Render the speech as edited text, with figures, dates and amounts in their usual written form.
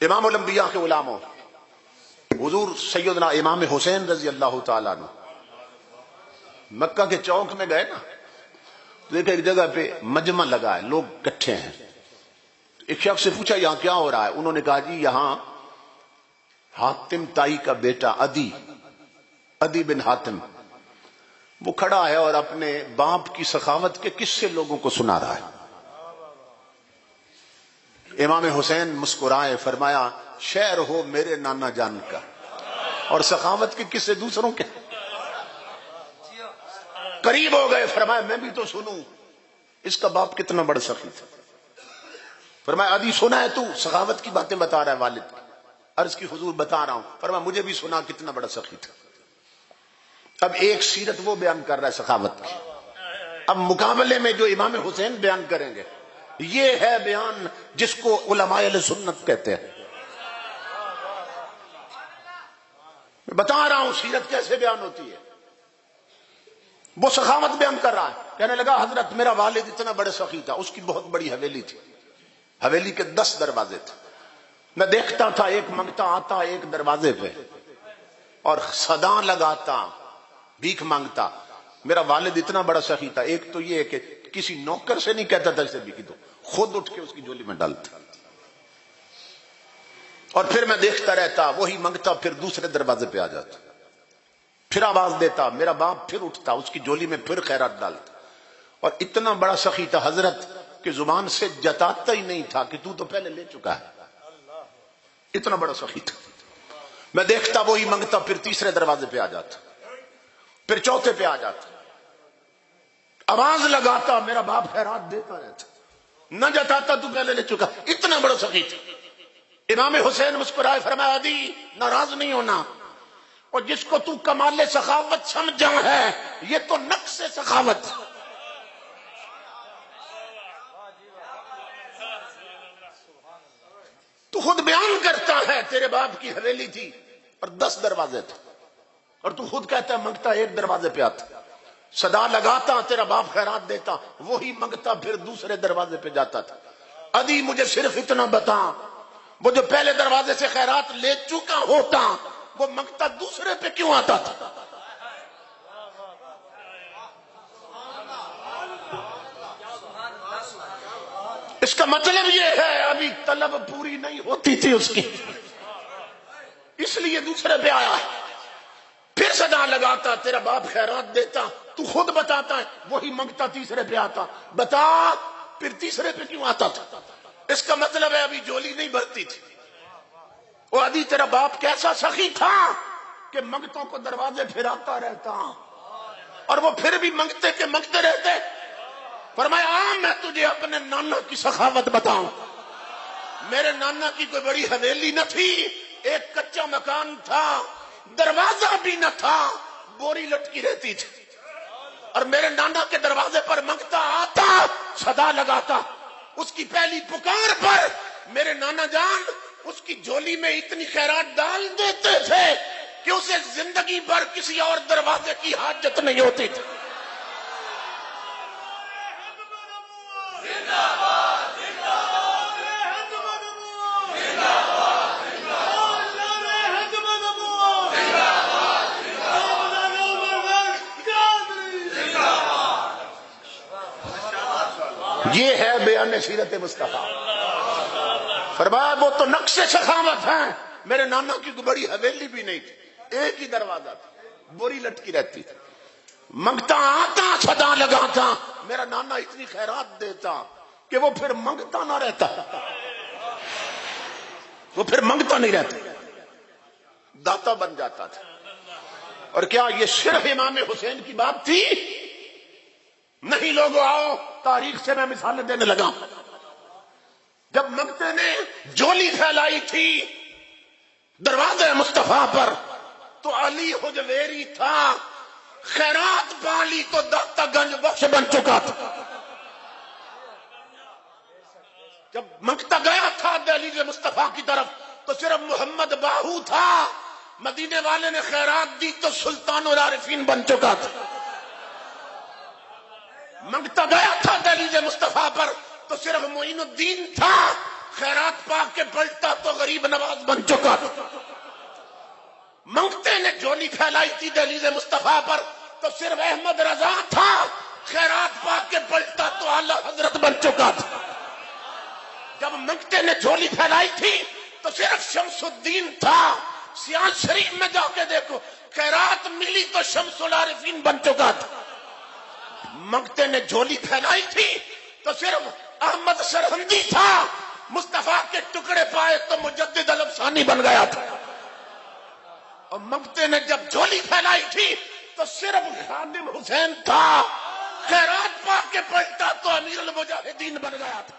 امام الانبیاء کے غلاموں، حضور سیدنا امام حسین رضی اللہ تعالیٰ عنہ مکہ کے چوک میں گئے نا، دیکھیں ایک جگہ پہ مجمع لگا ہے، لوگ اکٹھے ہیں. ایک شخص سے پوچھا یہاں کیا ہو رہا ہے؟ انہوں نے کہا جی یہاں حاتم تائی کا بیٹا عدی بن حاتم وہ کھڑا ہے اور اپنے باپ کی سخاوت کے قصے لوگوں کو سنا رہا ہے. امام حسین مسکرائے، فرمایا شعر ہو میرے نانا جان کا اور سخاوت کے قصے دوسروں کے. قریب ہو گئے، فرمایا میں بھی تو سنوں، اس کا باپ کتنا بڑا سخی تھا. فرمایا عدی سنا ہے تو سخاوت کی باتیں بتا رہا ہے والد کی. عرض کی حضور بتا رہا ہوں. فرمایا مجھے بھی سنا کتنا بڑا سخی تھا. اب ایک سیرت وہ بیان کر رہا ہے سخاوت کی، اب مقابلے میں جو امام حسین بیان کریں گے یہ ہے بیان جس کو علماء اہل سنت کہتے ہیں. میں بتا رہا ہوں سیرت کیسے بیان ہوتی ہے. وہ سخاوت بیان کر رہا ہے، کہنے لگا حضرت میرا والد اتنا بڑے سخی تھا، اس کی بہت بڑی حویلی تھی، حویلی کے 10 دروازے تھے. میں دیکھتا تھا ایک منگتا آتا ایک دروازے پہ اور صدا لگاتا بھیک مانگتا. میرا والد اتنا بڑا سخی تھا، ایک تو یہ کہ کسی نوکر سے نہیں کہتا تھا اسے بھیکی دو، خود اٹھ کے اس کی جھولی میں ڈالتا. اور پھر میں دیکھتا رہتا، وہی منگتا پھر دوسرے دروازے پہ آ جاتا، پھر آواز دیتا، میرا باپ پھر اٹھتا اس کی جھولی میں پھر خیرات ڈالتا. اور اتنا بڑا سخی تھا حضرت کہ زبان سے جتاتا ہی نہیں تھا کہ تو پہلے لے چکا ہے. اتنا بڑا سخی تھا. میں دیکھتا وہی منگتا پھر تیسرے دروازے پہ آ جاتا، پھر چوتھے پہ آ جاتا، آواز لگاتا، میرا باپ خیرات دیتا رہتا، نہ جتاتا تو پہلے لے چکا. اتنا بڑا سخی تھا. امام حسین مسکرائے، فرمایا عدی ناراض نہیں ہونا، اور جس کو تو کمال سخاوت سمجھا ہے یہ تو نقص سخاوت. تو خود بیان کرتا ہے تیرے باپ کی حویلی تھی اور 10 دروازے تھے، اور تو خود کہتا ہے منگتا ایک دروازے پہ آتا، صدا لگاتا تیرا باپ خیرات دیتا، وہی منگتا پھر دوسرے دروازے پہ جاتا تھا. عدی مجھے صرف اتنا بتا، وہ جو پہلے دروازے سے خیرات لے چکا ہوتا وہ منگتا دوسرے پہ کیوں آتا تھا؟ اس کا مطلب یہ ہے ابھی طلب پوری نہیں ہوتی تھی اس کی، اس لیے دوسرے پہ آیا. پھر صدا لگاتا تیرا باپ خیرات دیتا، تو خود بتاتا ہے وہی منگتا تیسرے پہ آتا. بتا پھر تیسرے پہ کیوں آتا تھا؟ اس کا مطلب ہے ابھی جولی نہیں بھرتی تھی. وہ عدی تیرا باپ کیسا سخی تھا کہ منگتوں کو دروازے پھراتا رہتا اور وہ پھر بھی منگتے کے منگتے رہتے. فرمایا میں تجھے اپنے نانا کی سخاوت بتاؤں. میرے نانا کی کوئی بڑی حویلی نہ تھی، ایک کچا مکان تھا، دروازہ بھی نہ تھا، بوری لٹکی رہتی تھی. اور میرے نانا کے دروازے پر منگتا آتا، صدا لگاتا، اس کی پہلی پکار پر میرے نانا جان اس کی جھولی میں اتنی خیرات ڈال دیتے تھے کہ اسے زندگی بھر کسی اور دروازے کی حاجت نہیں ہوتی تھی. یہ ہے بیان سیرت مصطفیٰ. فرمایا وہ تو نقش سخاوت ہے. میرے نانا کی کوئی بڑی حویلی بھی نہیں تھی، ایک ہی دروازہ تھا، بوری لٹکی رہتی تھی. منگتا آتا، صدا لگاتا، میرا نانا اتنی خیرات دیتا کہ وہ پھر منگتا نہ رہتا، وہ پھر منگتا نہیں رہتا، داتا بن جاتا تھا. اور کیا یہ صرف امام حسین کی بات تھی؟ نہیں لوگوں آؤ تاریخ سے میں مثالیں دینے لگا. جب منگتے نے جولی پھیلائی تھی دروازے مصطفیٰ پر تو علی حجویری تھا، خیرات پالی تو داتا گنج بخش بن چکا تھا. جب منگتا گیا تھا دہلیز مصطفیٰ کی طرف تو صرف محمد باہو تھا، مدینے والے نے خیرات دی تو سلطان العارفین بن چکا تھا. منگتا گیا تھا دہلیز مصطفیٰ پر تو صرف معین الدین تھا، خیرات پا کے پلٹا تو غریب نواز بن چکا تھا. منگتے نے جولی پھیلائی تھی دہلیز مصطفیٰ پر تو صرف احمد رضا تھا. خیرات پا کے پلٹا تو اعلی حضرت بن چکا تھا. جب منگتے نے جھولی پھیلائی تھی تو صرف شمس الدین تھا. سیاح شریف میں جا کے دیکھو خیرات ملی تو شمس العارفین بن چکا تھا. منگتے نے جھولی پھیلائی تھی تو صرف احمد سرہندی تھا. مصطفیٰ کے ٹکڑے پائے تو مجدد علم ثانی بن گیا تھا. اور منگتے نے جب جھولی پھیلائی تھی تو صرف خادم حسین تھا. خیرات پا کے پلٹا تو امیر المجاہدین بن گیا تھا.